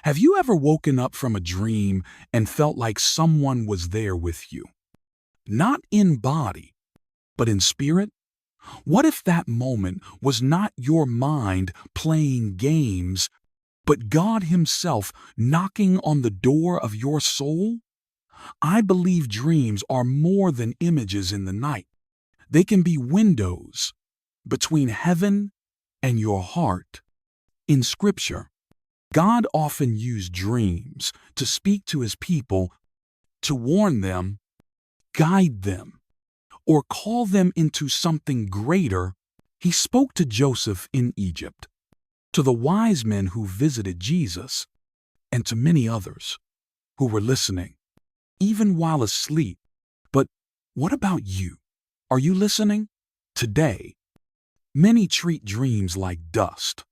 Have you ever woken up from a dream and felt like someone was there with you? Not in body, but in spirit? What if that moment was not your mind playing games, but God Himself knocking on the door of your soul? I believe dreams are more than images in the night. They can be windows between heaven and your heart. In Scripture, God often used dreams to speak to His people, to warn them, guide them, or call them into something greater. He spoke to Joseph in Egypt, to the wise men who visited Jesus, and to many others who were listening, even while asleep. But what about you? Are you listening? Today, many treat dreams like dust,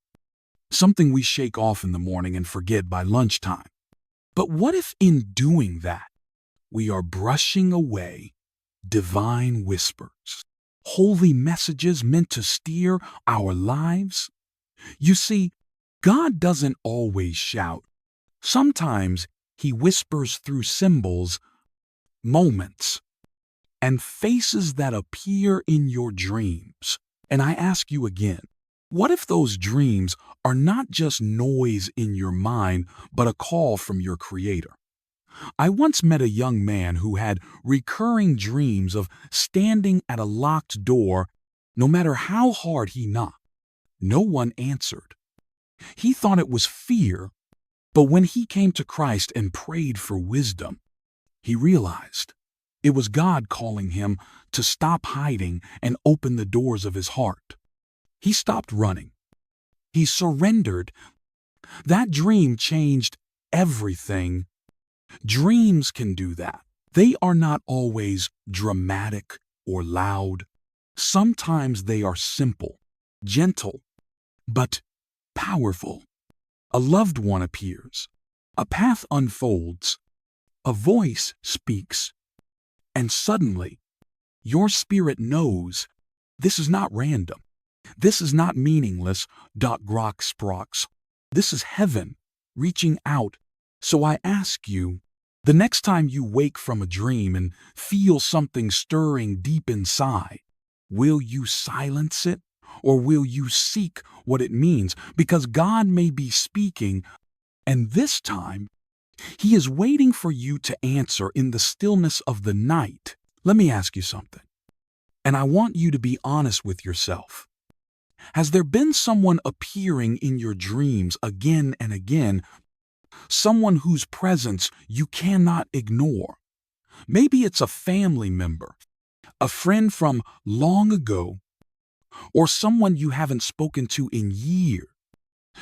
something we shake off in the morning and forget by lunchtime. But what if in doing that, we are brushing away divine whispers, holy messages meant to steer our lives? You see, God doesn't always shout. Sometimes He whispers through symbols, moments, and faces that appear in your dreams. And I ask you again, what if those dreams are not just noise in your mind, but a call from your Creator? I once met a young man who had recurring dreams of standing at a locked door no matter how hard he knocked. No one answered. He thought it was fear, but when he came to Christ and prayed for wisdom, he realized it was God calling him to stop hiding and open the doors of his heart. He stopped running. He surrendered. That dream changed everything. Dreams can do that. They are not always dramatic or loud. Sometimes they are simple, gentle, but powerful. A loved one appears. A path unfolds. A voice speaks. And suddenly, your spirit knows this is not random. This is not meaningless. Grok sprox. This is heaven reaching out. So I ask you, the next time you wake from a dream and feel something stirring deep inside, will you silence it or will you seek what it means? Because God may be speaking, and this time, He is waiting for you to answer in the stillness of the night. Let me ask you something, and I want you to be honest with yourself. Has there been someone appearing in your dreams again and again, someone whose presence you cannot ignore? Maybe it's a family member, a friend from long ago, or someone you haven't spoken to in years.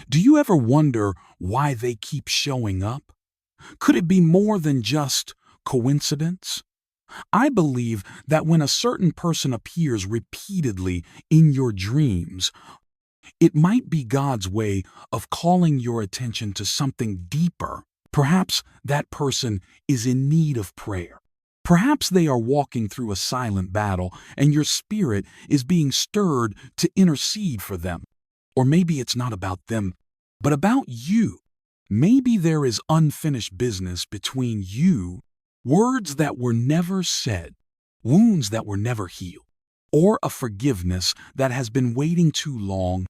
Do you ever wonder why they keep showing up? Could it be more than just coincidence? I believe that when a certain person appears repeatedly in your dreams, it might be God's way of calling your attention to something deeper. Perhaps that person is in need of prayer. Perhaps they are walking through a silent battle and your spirit is being stirred to intercede for them. Or maybe it's not about them, but about you. Maybe there is unfinished business between you, words that were never said, wounds that were never healed, or a forgiveness that has been waiting too long.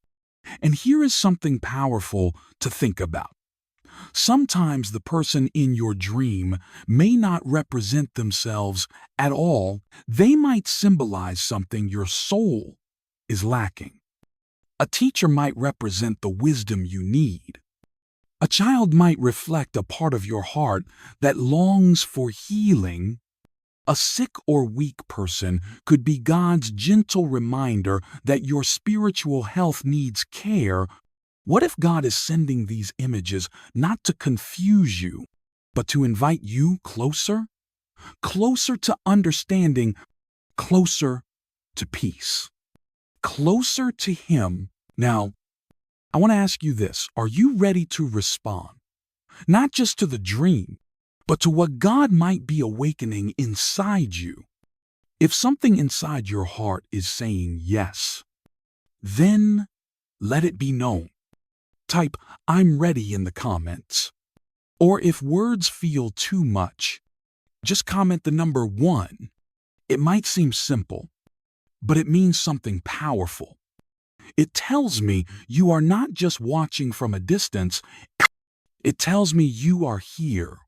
And here is something powerful to think about. Sometimes the person in your dream may not represent themselves at all. They might symbolize something your soul is lacking. A teacher might represent the wisdom you need. A child might reflect a part of your heart that longs for healing. A sick or weak person could be God's gentle reminder that your spiritual health needs care. What if God is sending these images not to confuse you, but to invite you closer? Closer to understanding, closer to peace, closer to Him. Now, I want to ask you this. Are you ready to respond? Not just to the dream, but to what God might be awakening inside you. If something inside your heart is saying yes, then let it be known. Type "I'm ready" in the comments. Or if words feel too much, just comment the number 1. It might seem simple, but it means something powerful. It tells me you are not just watching from a distance. It tells me you are here,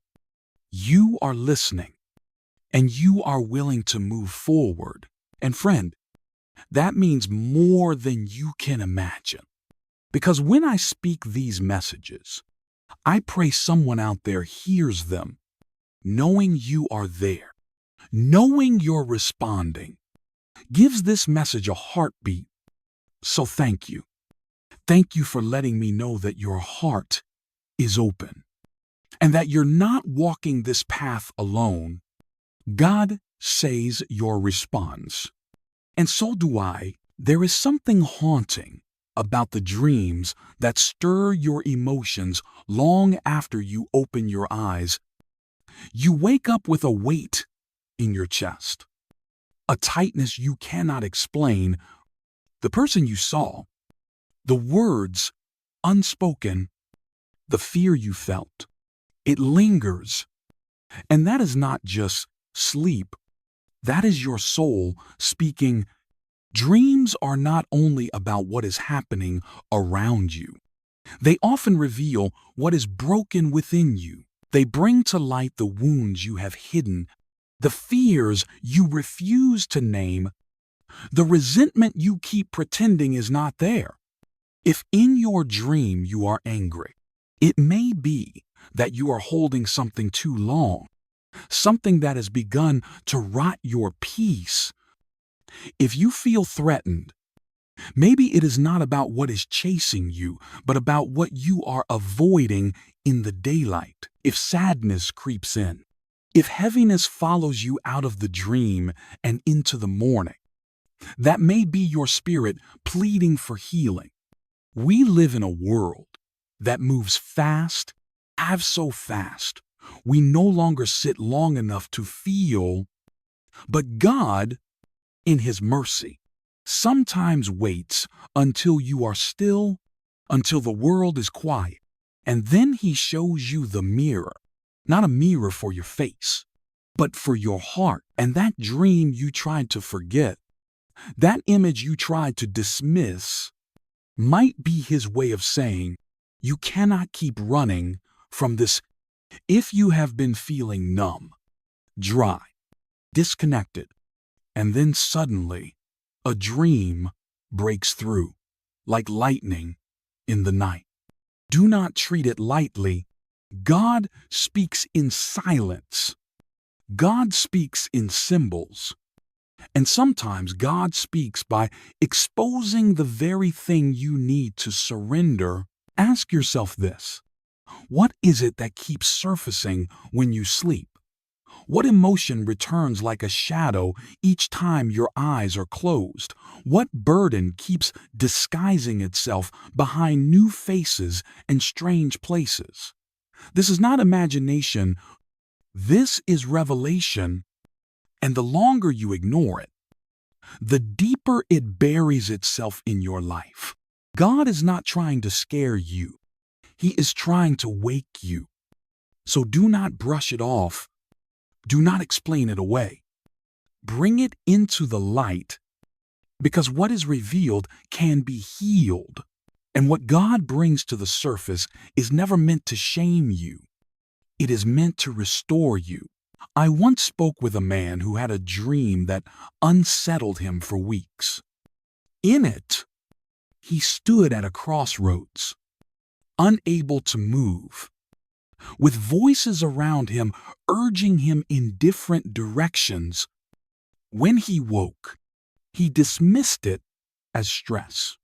you are listening, and you are willing to move forward. And friend, that means more than you can imagine. Because when I speak these messages, I pray someone out there hears them, knowing you are there, knowing you're responding, gives this message a heartbeat. So thank you. Thank you for letting me know that your heart is open and that you're not walking this path alone. God says your response. And so do I. There is something haunting about the dreams that stir your emotions long after you open your eyes. You wake up with a weight in your chest, a tightness you cannot explain. The person you saw, the words unspoken, the fear you felt, it lingers. And that is not just sleep. That is your soul speaking. Dreams are not only about what is happening around you. They often reveal what is broken within you. They bring to light the wounds you have hidden, the fears you refuse to name, the resentment you keep pretending is not there. If in your dream you are angry, it may be that you are holding something too long, something that has begun to rot your peace. If you feel threatened, maybe it is not about what is chasing you, but about what you are avoiding in the daylight. If sadness creeps in, if heaviness follows you out of the dream and into the morning, that may be your spirit pleading for healing. We live in a world that moves fast, so fast. We no longer sit long enough to feel, but God, in His mercy, sometimes waits until you are still, until the world is quiet, and then He shows you the mirror, not a mirror for your face, but for your heart. And that dream you tried to forget, that image you tried to dismiss, might be His way of saying, you cannot keep running from this. If you have been feeling numb, dry, disconnected, and then suddenly a dream breaks through, like lightning in the night, do not treat it lightly. God speaks in silence. God speaks in symbols. And sometimes God speaks by exposing the very thing you need to surrender. Ask yourself this: what is it that keeps surfacing when you sleep? What emotion returns like a shadow each time your eyes are closed? What burden keeps disguising itself behind new faces and strange places? This is not imagination. This is revelation. And the longer you ignore it, the deeper it buries itself in your life. God is not trying to scare you. He is trying to wake you. So do not brush it off. Do not explain it away. Bring it into the light, because what is revealed can be healed. And what God brings to the surface is never meant to shame you. It is meant to restore you. I once spoke with a man who had a dream that unsettled him for weeks. In it, he stood at a crossroads, unable to move, with voices around him urging him in different directions. When he woke, he dismissed it as stress.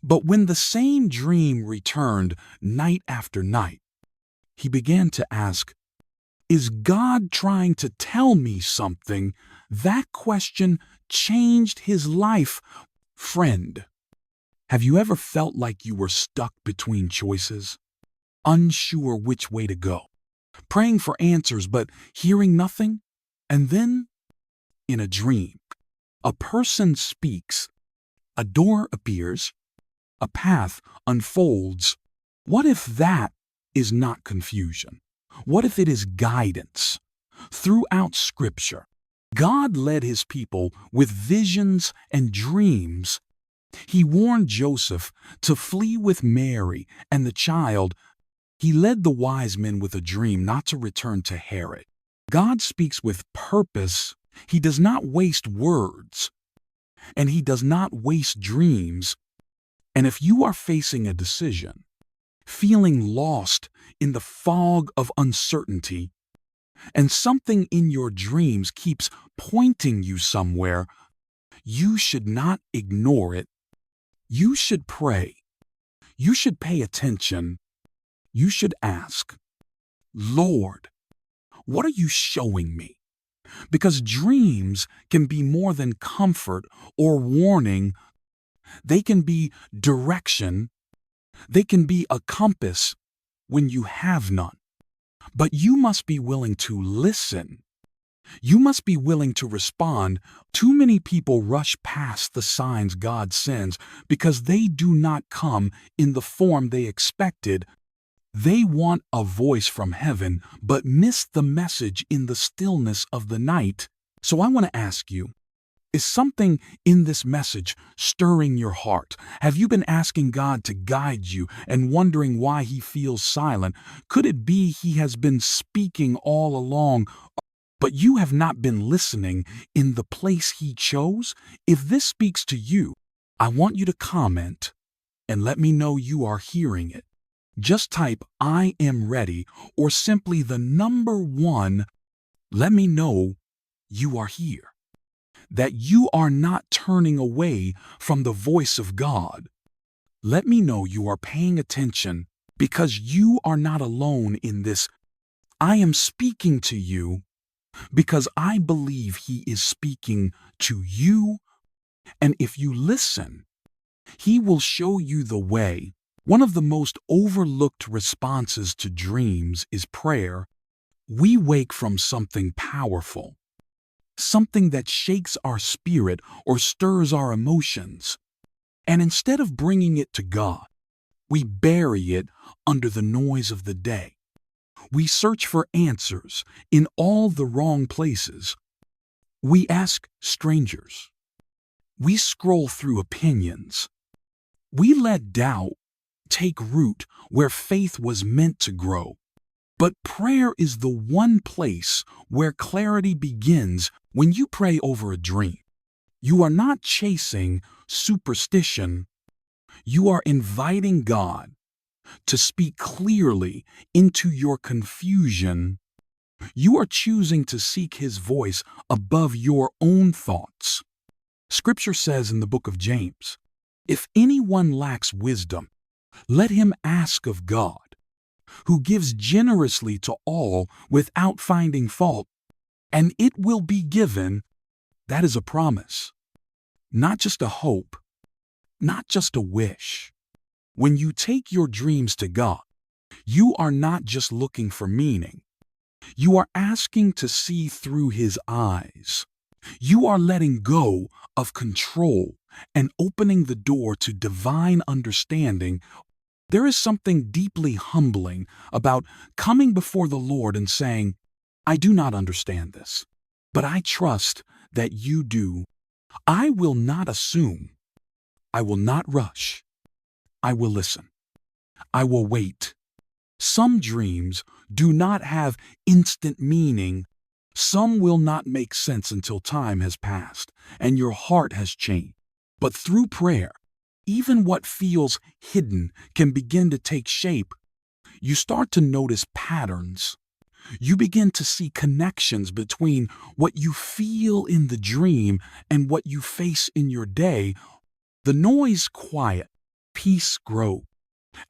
But when the same dream returned night after night, he began to ask, is God trying to tell me something? That question changed his life. Friend, have you ever felt like you were stuck between choices, unsure which way to go, praying for answers but hearing nothing? And then, in a dream, a person speaks, a door appears, a path unfolds. What if that is not confusion? What if it is guidance? Throughout Scripture, God led his people with visions and dreams. He warned Joseph to flee with Mary and the child. He led the wise men with a dream not to return to Herod. God speaks with purpose. He does not waste words, and he does not waste dreams. And if you are facing a decision, feeling lost in the fog of uncertainty, and something in your dreams keeps pointing you somewhere, you should not ignore it. You should pray. You should pay attention. You should ask, Lord, what are you showing me? Because dreams can be more than comfort or warning. They can be direction. They can be a compass when you have none. But you must be willing to listen. You must be willing to respond. Too many people rush past the signs God sends because they do not come in the form they expected. They want a voice from heaven, but miss the message in the stillness of the night. So I want to ask you, is something in this message stirring your heart? Have you been asking God to guide you and wondering why he feels silent? Could it be he has been speaking all along, but you have not been listening in the place he chose? If this speaks to you, I want you to comment and let me know you are hearing it. Just type "I am ready" or simply the number 1. Let me know you are here, that you are not turning away from the voice of God. Let me know you are paying attention, because you are not alone in this. I am speaking to you because I believe he is speaking to you, and if you listen, he will show you the way. One of the most overlooked responses to dreams is prayer. We wake from something powerful, something that shakes our spirit or stirs our emotions, and instead of bringing it to God, we bury it under the noise of the day. We search for answers in all the wrong places. We ask strangers. We scroll through opinions. We let doubt take root where faith was meant to grow. But prayer is the one place where clarity begins. When you pray over a dream, you are not chasing superstition. You are inviting God to speak clearly into your confusion. You are choosing to seek his voice above your own thoughts. Scripture says in the book of James, if anyone lacks wisdom, let him ask of God, who gives generously to all without finding fault, and it will be given. That is a promise, not just a hope, not just a wish. When you take your dreams to God, you are not just looking for meaning. You are asking to see through his eyes. You are letting go of control and opening the door to divine understanding. There is something deeply humbling about coming before the Lord and saying, I do not understand this, but I trust that you do. I will not assume. I will not rush. I will listen. I will wait. Some dreams do not have instant meaning. Some will not make sense until time has passed and your heart has changed. But through prayer, even what feels hidden can begin to take shape. You start to notice patterns. You begin to see connections between what you feel in the dream and what you face in your day. The noise quiet, peace grows.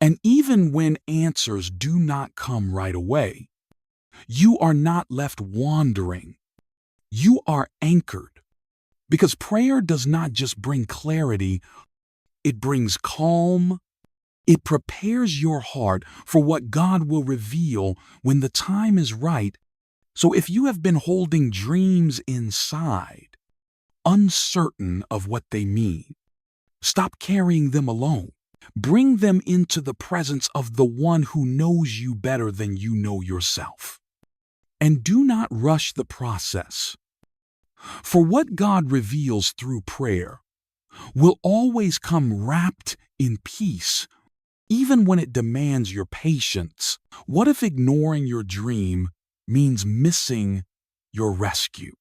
And even when answers do not come right away, you are not left wandering. You are anchored. Because prayer does not just bring clarity, it brings calm. It prepares your heart for what God will reveal when the time is right. So if you have been holding dreams inside, uncertain of what they mean, stop carrying them alone. Bring them into the presence of the one who knows you better than you know yourself. And do not rush the process. For what God reveals through prayer will always come wrapped in peace, even when it demands your patience. What if ignoring your dream means missing your rescue?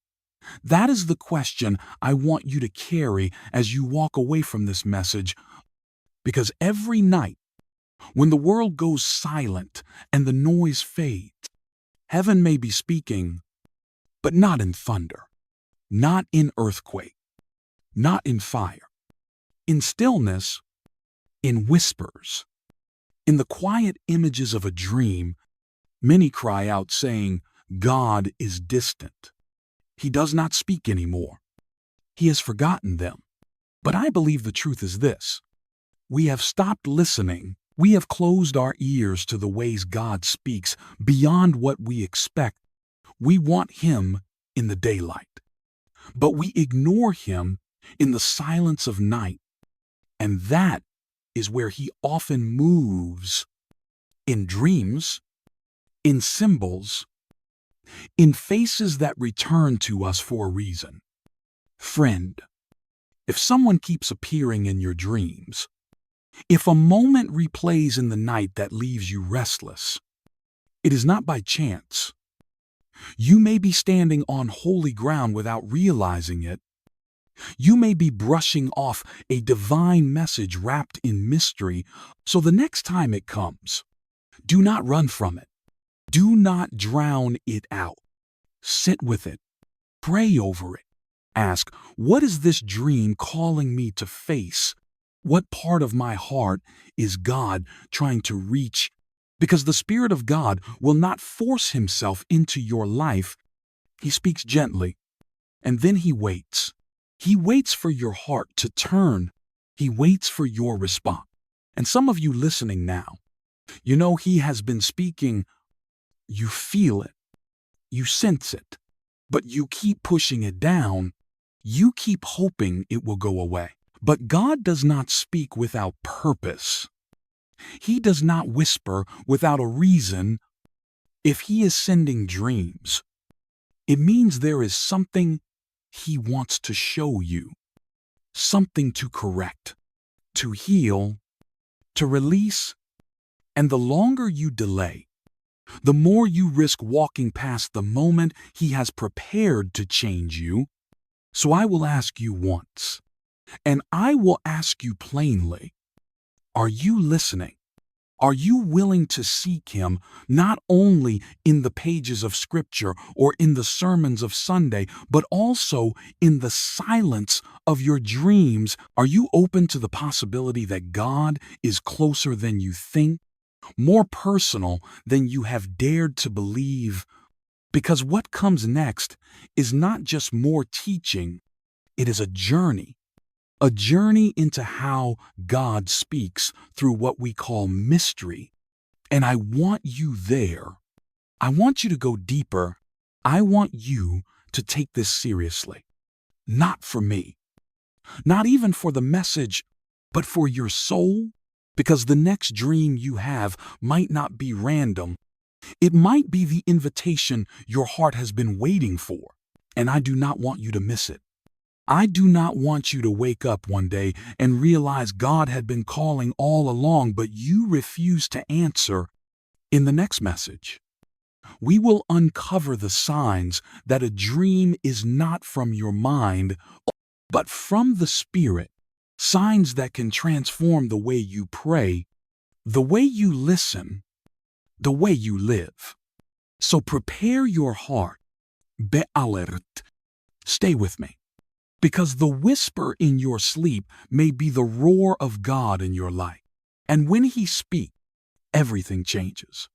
That is the question I want you to carry as you walk away from this message, because every night, when the world goes silent and the noise fades, heaven may be speaking, but not in thunder, not in earthquake, not in fire, in stillness, in whispers. In the quiet images of a dream, many cry out saying, God is distant. He does not speak anymore. He has forgotten them. But I believe the truth is this. We have stopped listening. We have closed our ears to the ways God speaks beyond what we expect. We want Him in the daylight, but we ignore Him in the silence of night. And that is where He often moves, in dreams, in symbols, in faces that return to us for a reason. Friend, if someone keeps appearing in your dreams, if a moment replays in the night that leaves you restless, it is not by chance. You may be standing on holy ground without realizing it. You may be brushing off a divine message wrapped in mystery, so the next time it comes, do not run from it. Do not drown it out. Sit with it. Pray over it. Ask, what is this dream calling me to face? What part of my heart is God trying to reach? Because the Spirit of God will not force Himself into your life. He speaks gently, and then He waits. He waits for your heart to turn. He waits for your response. And some of you listening now, you know He has been speaking. You feel it. You sense it. But you keep pushing it down. You keep hoping it will go away. But God does not speak without purpose. He does not whisper without a reason. If He is sending dreams, it means there is something He wants to show you, something to correct, to heal, to release. And the longer you delay, the more you risk walking past the moment He has prepared to change you. So I will ask you once, and I will ask you plainly, are you listening? Are you willing to seek Him not only in the pages of Scripture or in the sermons of Sunday, but also in the silence of your dreams? Are you open to the possibility that God is closer than you think, more personal than you have dared to believe? Because what comes next is not just more teaching, it is a journey into how God speaks through what we call mystery. And I want you there. I want you to go deeper. I want you to take this seriously. Not for me, not even for the message, but for your soul. Because the next dream you have might not be random. It might be the invitation your heart has been waiting for. And I do not want you to miss it. I do not want you to wake up one day and realize God had been calling all along, but you refuse to answer. In the next message, we will uncover the signs that a dream is not from your mind, but from the Spirit. Signs that can transform the way you pray, the way you listen, the way you live. So prepare your heart. Be alert. Stay with me. Because the whisper in your sleep may be the roar of God in your life. And when He speaks, everything changes.